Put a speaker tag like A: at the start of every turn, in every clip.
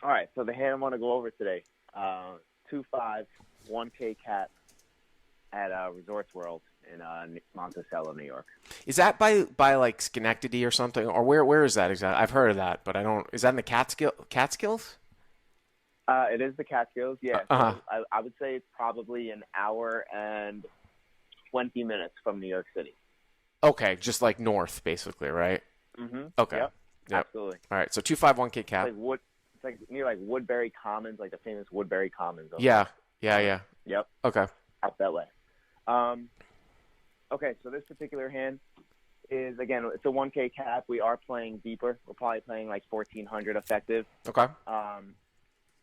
A: All right, so the hand I want to go over today, 2-5, 1K cat at Resorts World in Monticello, New York.
B: Is that by like Schenectady or something, or where is that exactly? I've heard of that, but I don't. Is that in the Catskills?
A: It is the Catskills, yeah.
B: Uh-huh.
A: So I would say it's probably an hour and 20 minutes from New York City.
B: Okay, just like north, basically, right?
A: Mm-hmm.
B: Okay.
A: Yep.
B: Yep.
A: Absolutely.
B: All right. So 251K cap.
A: It's like near like Woodbury Commons, like the famous Woodbury Commons.
B: Yeah. Yeah.
A: Yep.
B: Okay.
A: Out that way. Okay, so this particular hand is, again, it's a 1K cap. We are playing deeper. We're probably playing like 1,400 effective.
B: Okay.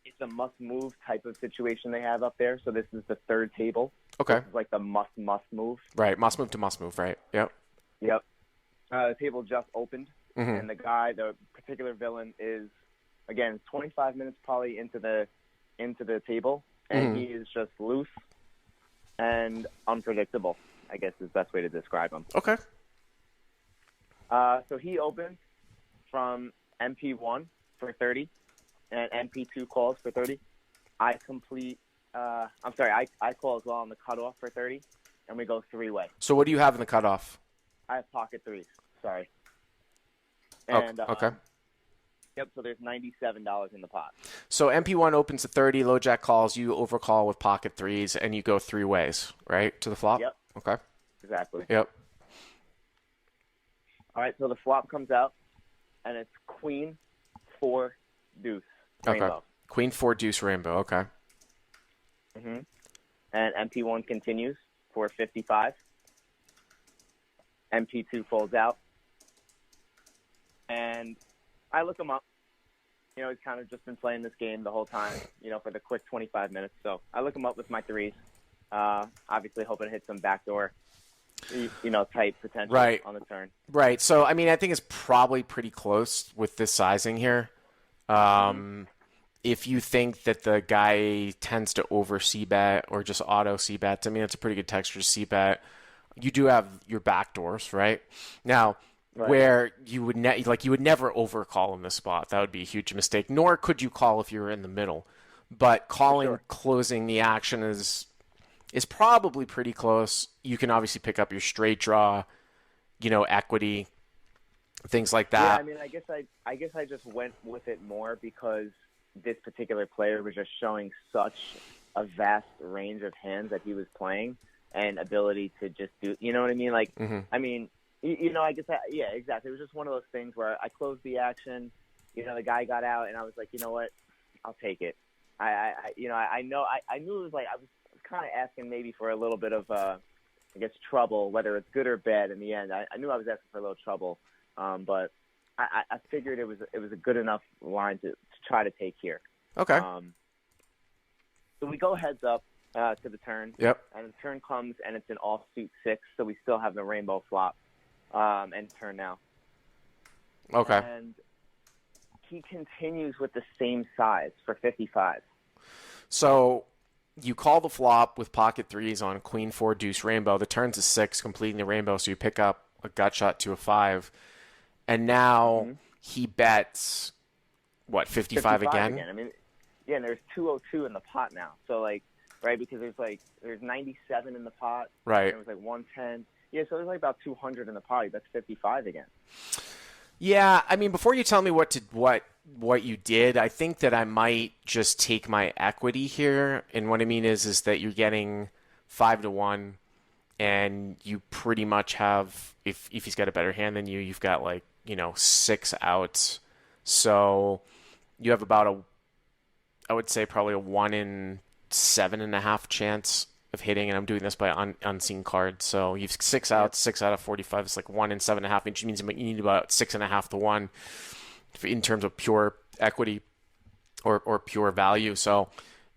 A: It's a must-move type of situation they have up there. So this is the third table.
B: Okay.
A: This is like the must move.
B: Right. Must move to must move. Right. Yep.
A: Yep. The table just opened,
B: Mm-hmm.
A: and the particular villain is, again, 25 minutes probably into the table, and he is just loose and unpredictable, I guess is the best way to describe him.
B: Okay.
A: So he opens from MP1 for 30 and MP2 calls for 30. I call as well on the cutoff for 30, and we go three-way.
B: So what do you have in the cutoff?
A: I have pocket threes. Sorry. And,
B: okay.
A: Yep, so there's $97 in the pot.
B: So MP1 opens at 30, low jack calls, you overcall with pocket threes, and you go three ways, right, to the flop?
A: Yep.
B: Okay.
A: Exactly.
B: Yep.
A: All right, so the flop comes out, and it's queen, 4, deuce, rainbow.
B: Okay. Queen, 4, deuce, rainbow. Okay.
A: Mm-hmm. And MP1 continues for 55. MP2 folds out. And I look him up. You know, he's kind of just been playing this game the whole time, you know, for the quick 25 minutes. So I look him up with my threes, obviously hoping to hit some backdoor, type potential on the turn.
B: Right. So, I mean, I think it's probably pretty close with this sizing here. If you think that the guy tends to over C-bet or just auto C-bet, I mean, it's a pretty good texture C-bet. You do have your backdoors, right? Now, where you would you would never overcall in this spot. That would be a huge mistake. Nor could you call if you were in the middle. But calling, closing the action is probably pretty close. You can obviously pick up your straight draw, equity, things like that.
A: Yeah, I mean, I guess I just went with it more because this particular player was just showing such a vast range of hands that he was playing and ability to just do, you know what I mean? Like, I mean, I guess, yeah, exactly. It was just one of those things where I closed the action, the guy got out, and I was like, you know what, I'll take it. I knew it was like, I was kind of asking maybe for a little bit of, trouble, whether it's good or bad in the end. I knew I was asking for a little trouble, but I figured it was a good enough line to try to take here.
B: Okay.
A: So we go heads up to the turn.
B: Yep.
A: And the turn comes, and it's an offsuit 6, so we still have the rainbow flop and turn now.
B: Okay.
A: And he continues with the same size for 55.
B: So you call the flop with pocket threes on queen, 4, deuce, rainbow. The turn's a 6, completing the rainbow, so you pick up a gut shot to a 5. And now he bets, 55 again?
A: I mean, yeah, and there's 202 in the pot now. So, right, because there's 97 in the pot.
B: Right.
A: And it was 110. Yeah, so there's about 200 in the pot. That's 55 again.
B: Yeah, I mean, before you tell me what you did, I think that I might just take my equity here. And what I mean is that you're getting 5-1, and you pretty much have, if he's got a better hand than you, you've got 6 outs. So you have about I would say probably a 1 in 7.5 chance of hitting, and I'm doing this by unseen cards. So you've 6 outs, 6 out of 45 is 1 in 7.5, which means you need about 6.5 to 1 in terms of pure equity or pure value. So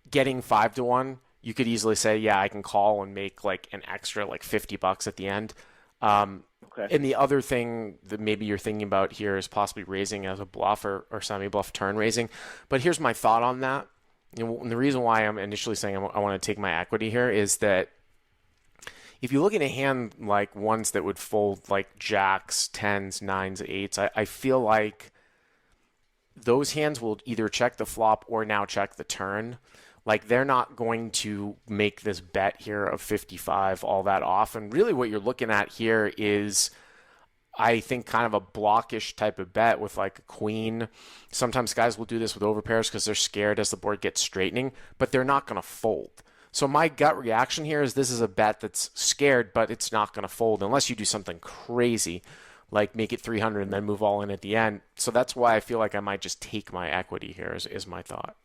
B: getting 5-1, you could easily say, yeah, I can call and make an extra $50 at the end.
A: Okay.
B: And the other thing that maybe you're thinking about here is possibly raising as a bluff or semi-bluff turn raising. But here's my thought on that. And the reason why I'm initially saying I want to take my equity here is that if you look at a hand like ones that would fold like jacks, 10s, 9s, 8s, I feel like those hands will either check the flop or now check the turn. Like, they're not going to make this bet here of 55 all that often. Really what you're looking at here is, I think, kind of a blockish type of bet with like a queen. Sometimes guys will do this with overpairs because they're scared as the board gets straightening, but they're not going to fold. So my gut reaction here is this is a bet that's scared, but it's not going to fold unless you do something crazy, like make it 300 and then move all in at the end. So that's why I feel like I might just take my equity here is my thought.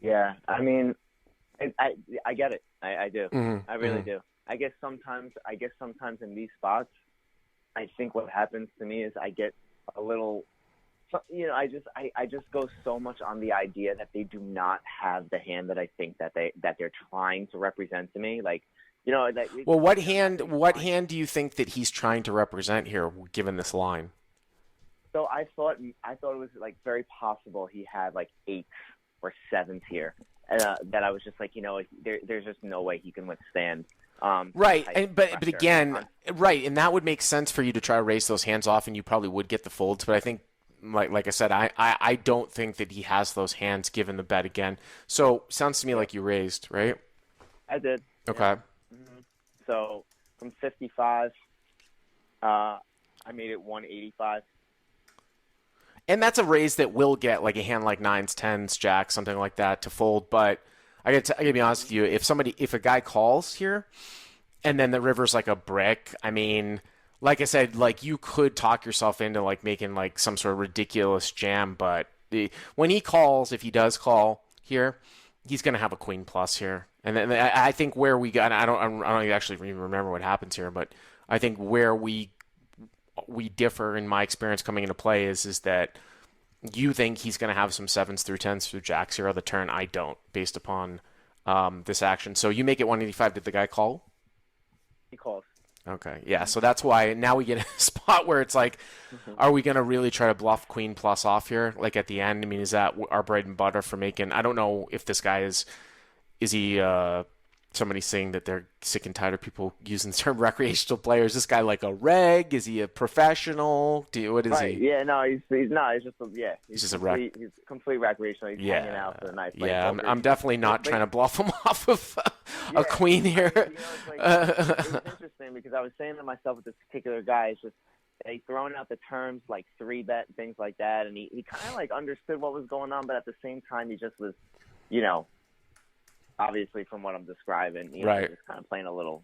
A: Yeah, I mean, I get it. I do.
B: Mm-hmm.
A: I really do. I guess sometimes in these spots, I think what happens to me is I get a little, I just go so much on the idea that they do not have the hand that I think that they're trying to represent to me. Like,
B: well, what hand do you think that he's trying to represent here, given this line?
A: So I thought it was like very possible he had like 8s or 7s here, that I was just like, there's just no way he can withstand.
B: Right, but again, right, and that would make sense for you to try to raise those hands off, and you probably would get the folds. But I think, like I said, I don't think that he has those hands given the bet again. So sounds to me like you raised, right?
A: I did.
B: Okay.
A: Yeah. Mm-hmm. So from 55, I made it 185.
B: And that's a raise that will get like a hand like 9s, 10s, jacks, something like that to fold. But I gotta be honest with you, if a guy calls here and then the river's like a brick, I mean, like I said, like you could talk yourself into like making like some sort of ridiculous jam. But when he calls, if he does call here, he's gonna have a queen plus here. And then I think where we got, I don't actually even remember what happens here, but I think where we differ in my experience coming into play is that you think he's going to have some 7s through 10s through jacks here on the turn. I don't, based upon this action. So you make it 185. Did the guy call?
A: He calls.
B: Okay, yeah. So that's why now we get a spot where it's like, are we going to really try to bluff queen plus off here? Like at the end, I mean, is that our bread and butter for making? I don't know if this guy is he somebody's saying that they're sick and tired of people using the term recreational player. Is this guy like a reg? Is he a professional? What is
A: right.
B: he?
A: Yeah, no, he's not. He's
B: just a reg.
A: He's complete recreation. He's hanging out for the night.
B: Yeah, I'm definitely not trying to bluff him off of a queen here.
A: It was interesting because I was saying to myself with this particular guy, it's just they throwing out the terms like 3-bet and things like that, and he kind of like understood what was going on, but at the same time he just was, obviously, from what I'm describing,
B: right,
A: just kind of playing a little.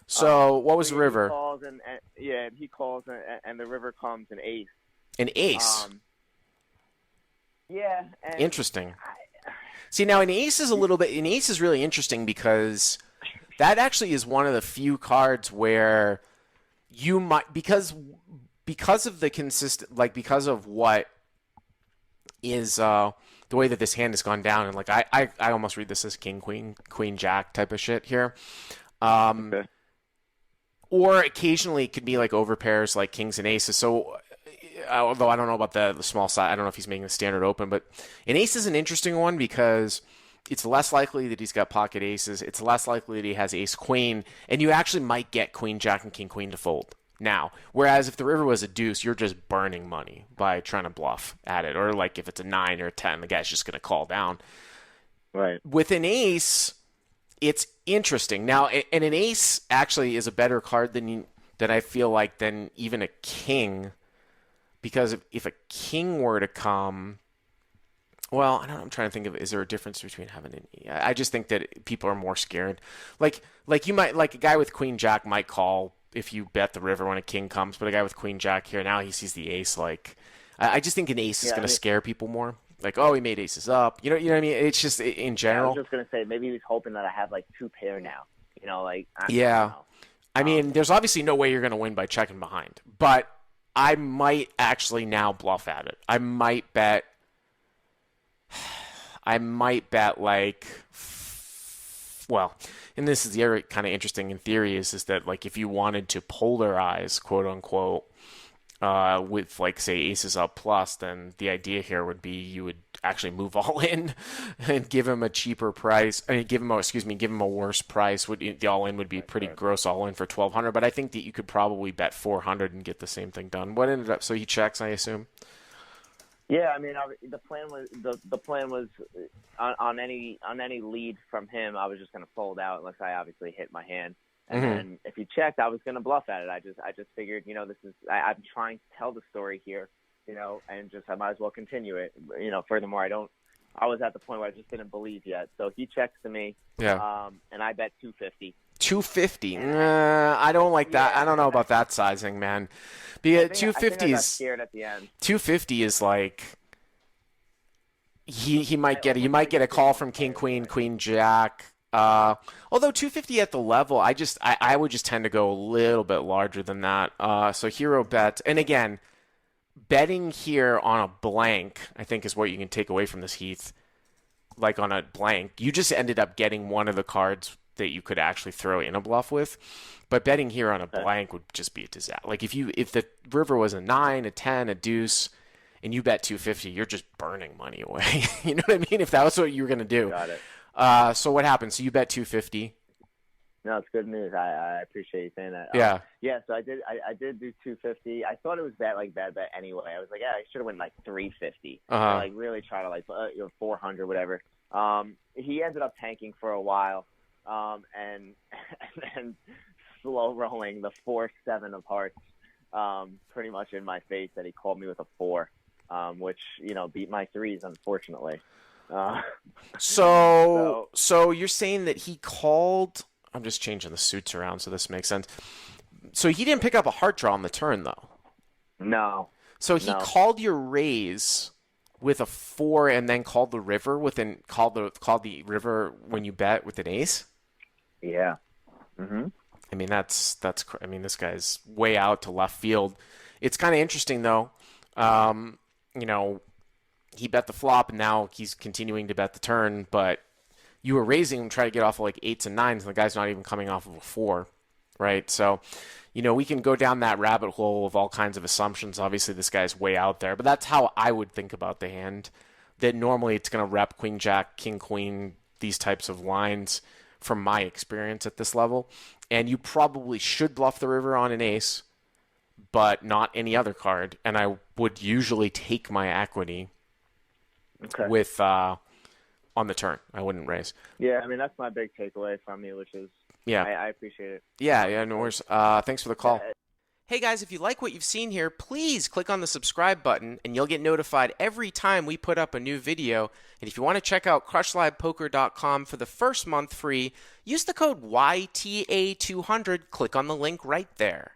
B: So, what was the river?
A: He calls and the river comes an ace.
B: An ace.
A: Yeah.
B: Interesting. See, now an ace is really interesting because that actually is one of the few cards where you might because of the consistent, like because of what is the way that this hand has gone down, and like I almost read this as king, queen, jack type of shit here.
A: Okay.
B: Or occasionally it could be like overpairs like kings and aces. So although I don't know about the small side, I don't know if he's making the standard open, but an ace is an interesting one because it's less likely that he's got pocket aces. It's less likely that he has ace queen, and you actually might get queen, jack, and king, queen to fold. Now, whereas if the river was a deuce, you're just burning money by trying to bluff at it. Or like if it's a 9 or a 10, the guy's just going to call down.
A: Right.
B: With an ace, it's interesting. Now, and an ace actually is a better card than I feel like than even a king. Because if a king were to come, well, I don't know, I'm trying to think of, is there a difference between having an I just think that people are more scared. Like you might, like a guy with queen jack might call if you bet the river when a king comes, but a guy with queen jack here, now he sees the ace. Like, I just think an ace is going to scare people more. Like, oh, he made aces up. You know what I mean? It's just in general.
A: I was just going to say, maybe he was hoping that I have like 2 pair now. I don't know.
B: I mean, there's obviously no way you're going to win by checking behind, but I might actually now bluff at it. I might bet like, well, and this is the other kind of interesting in theory is that like if you wanted to polarize, quote unquote, with like say aces up plus, then the idea here would be you would actually move all in and give him a cheaper price. I mean, give him a worse price. The all in would be pretty gross all in for 1,200. But I think that you could probably bet 400 and get the same thing done. What ended up? So he checks, I assume.
A: Yeah, I mean, the plan was on any lead from him, I was just going to fold out unless I obviously hit my hand. And then if he checked, I was going to bluff at it. I just figured, I'm trying to tell the story here, and just I might as well continue it. Furthermore, I was at the point where I just didn't believe yet. So he checks to me, and I bet 250.
B: 250. I don't like that.
A: Yeah,
B: I don't know about that sizing, man. Because 250
A: I got
B: is
A: scared at the end.
B: 250 is like he might get you might get a call from king queen, queen jack. Although 250 at the level, I would just tend to go a little bit larger than that. So hero bet, and again, betting here on a blank, I think is what you can take away from this, Heath. Like on a blank, you just ended up getting one of the cards that you could actually throw in a bluff with. But betting here on a blank would just be a disaster. Like if the river was a 9, a 10, a deuce, and you bet 250, you're just burning money away. You know what I mean? If that was what you were going to do.
A: Got it.
B: So what happened? So you bet 250.
A: No, it's good news. I appreciate you saying that.
B: Yeah.
A: Yeah. So I did do 250. I thought it was bad bet anyway. I was like, I should have went like 350. I like really try to 400, whatever. He ended up tanking for a while, and then slow rolling the 4-7 of hearts, pretty much in my face that he called me with a 4, which beat my threes, unfortunately.
B: So you're saying that he called. I'm just changing the suits around so this makes sense. So he didn't pick up a heart draw on the turn, though.
A: No.
B: So he called your raise with a 4, and then called the river called the river when you bet with an ace.
A: Yeah. Mm-hmm.
B: I mean this guy's way out to left field. It's kind of interesting though. He bet the flop, and now he's continuing to bet the turn, but you were raising him, try to get off of like 8s and 9s, and the guy's not even coming off of a 4, right? So, we can go down that rabbit hole of all kinds of assumptions. Obviously, this guy's way out there, but that's how I would think about the hand, that normally it's going to rep queen, jack, king, queen, these types of lines from my experience at this level. And you probably should bluff the river on an ace, but not any other card. And I would usually take my equity with on the turn. I wouldn't raise.
A: Yeah, I mean, that's my big takeaway from you, which is I appreciate it.
B: Yeah, no worries. Thanks for the call. Hey guys, if you like what you've seen here, please click on the subscribe button and you'll get notified every time we put up a new video. And if you want to check out crushlivepoker.com for the first month free, use the code YTA200. Click on the link right there.